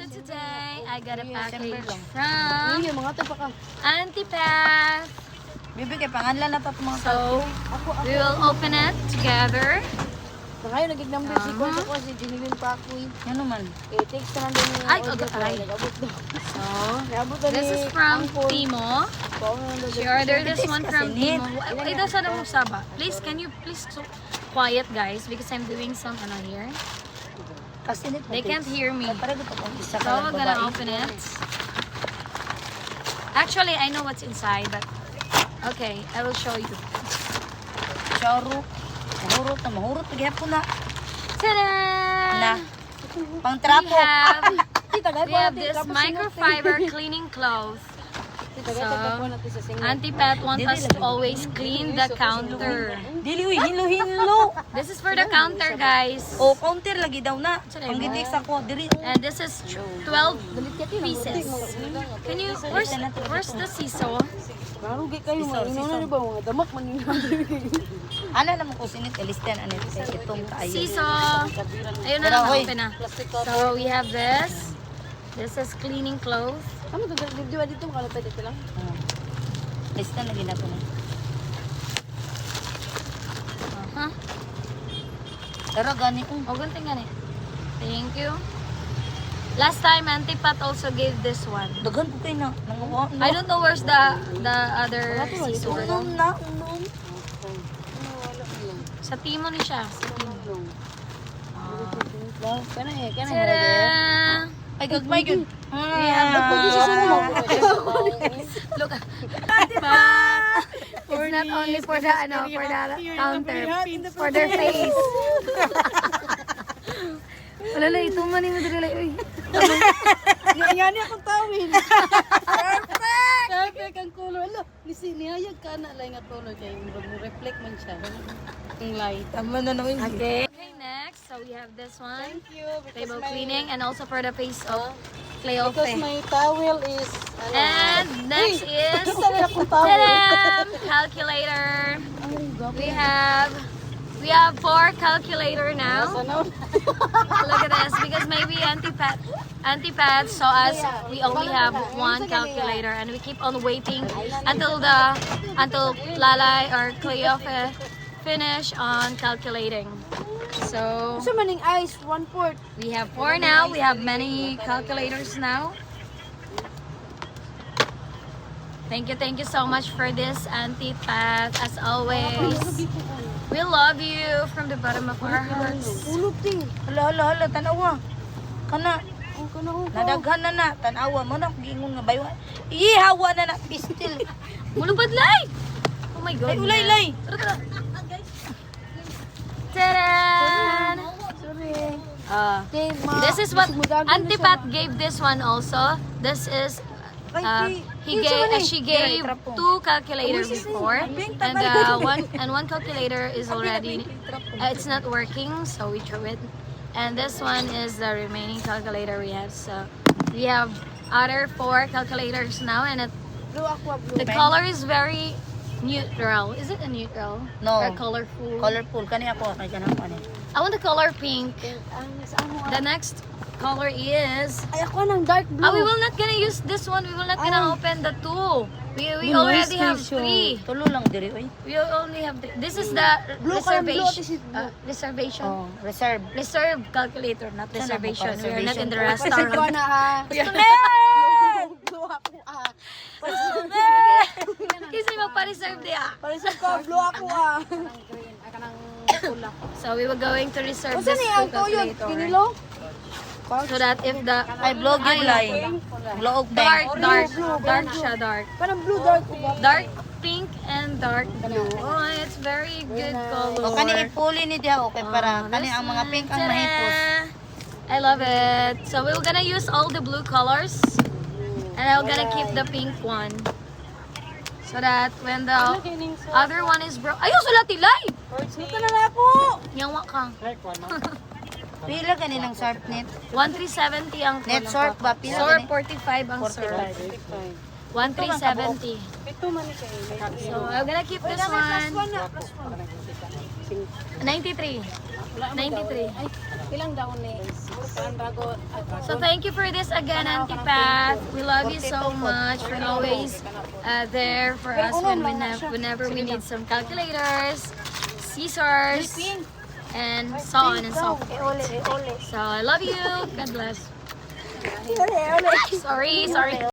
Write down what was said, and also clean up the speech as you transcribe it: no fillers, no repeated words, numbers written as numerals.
So today, I got a package from Yung mga pa ka. Auntie Pat. Bibi kay panganlan na pa mga So, we will open it together. Ngayon, nagig-number si Kwan sa Kwan, si Genuine Pakoy. ano man. Text na lang din yung Ay, order okay, ko. ay. Nag-abot daw. So, Nag-abot na this ni is from Angkol. Timo. Paano na She ordered this one from Kasinit. Timo. Ito sa mo saba. Please, can you please so quiet guys because I'm doing some here. Kasi nito. They can't hear me. Para ko kung isa So, ka we're gonna open it. Actually, I know what's inside, but okay, I will show you. Charo. Mahurot pagyapon na. Ta-da! Na. Pang We trapo. have, Tita, we have this microfiber cleaning cloth. Tita, So, natin sa single. Auntie Pat wants us to always clean the counter. Dili uy, hinlo. This is for the counter, guys. O counter lagi daw na. Sorry, Ang gitik sa ko diri. And this is 12 pieces. Can you, where's the siso? Marugi kayo, mainuna na ba mga damak maninamber kayo? Ano naman ko sinit elistan anit kay itong kaayo. Siso. Ayun na lang, open na. So, we have this. This is cleaning cloth. Ano to? Diba dito makalapit ito lang? Elistan na ginato na. Huh? Pero gani Oh, ganting gani. Thank you. Last time, Auntie Pat also gave this one. Dagan ko kay na. Nangawa. I don't know where's the other scissor. Unom na, unom. Sa timo ni siya. Sa timo. Kana eh, kana Tada! Ay gagmay gyud. We have the Look, diba? It's not only for the counter, for their face. Wala na, ito man yung madali lang. Uy. Yan akong tawin. Perfect ang color. Alo, nihayag ka na lang nga color kay reflect man siya. Ang light. Tama na naman. Okay, next, so we have this one. Thank you. Table cleaning and also for the face of Cleofe. Because my towel is And next is akong towel. ta-da! Calculator. We have 4 calculator now. Look at this because maybe Auntie Pat saw us. We only have 1 calculator and we keep on waiting until Lalay or Cleofe finish on calculating. So So maning ice 1/4. we have 4 now. We have many calculators now. Thank you so much for this, Auntie Pat. As always, we love you from the bottom of our hearts. Ulog ting. Hala, tanawa. Kana, Ang kana ko. nadaghan na na, tanawa mo na, giingon nga bayo. Ihawa na na, pistil. Mulubad lay! Oh my God. Ay, ulay. Tara. Taran! Sorry. This is what Auntie Pat gave this one also. This is she gave 2 calculators before, and one calculator is already it's not working, so we threw it. And this one is the remaining calculator we have. So we have other 4 calculators now, and Blue aqua blue. the color is very neutral. Is it a neutral? No. Or colorful? Colorful, kani ako, kay kanang ano. I want the color pink. Saan mo? The next color is Ay ako ng dark blue. we will not gonna use this one. We will not gonna open the 2. We already have 3. Tulo lang diri, oy. We only have 3. This is the Blue ka ng blue, reservation. this is blue. Reservation. Oh, reserve. Reserve calculator, not Saan ako reservation. pa? We are not in the Kasi ko restaurant. na ha. Pistolet! Blue ako ah. Kasi magpa-reserve diya. Parisip ko, blue ako ah. Kanang green, ay kanang pula. So we were going to reserve Kasi this niya ang toyo, calculator. kinilo? So that if the Ay, blog yung line. Loog dark, bank. dark siya, dark. Parang blue dark ko ba? Dark pink and dark blue. Oh, it's very good color. O kani ipuli ni diha okay para kani ang mga pink ang mahipos. I love it. So we're gonna use all the blue colors, and I'm gonna keep the pink one, so that when the other one is broke, ayos wala tilay. Ito na na ako. Yawa kang. Pila gani ng sharp net? 1370 ang Net short ba pila Sor gani? 45 ang sir. 1370. Ito man ni kay. So I'm gonna keep this one. 93. 93. Ay, ilang daw ni? Parang dragon. So thank you for this again, Auntie Pat. We love you so much. You're always there for us whenever we need some calculators, scissors, and so on and so forth. So I love you. God bless. Sorry.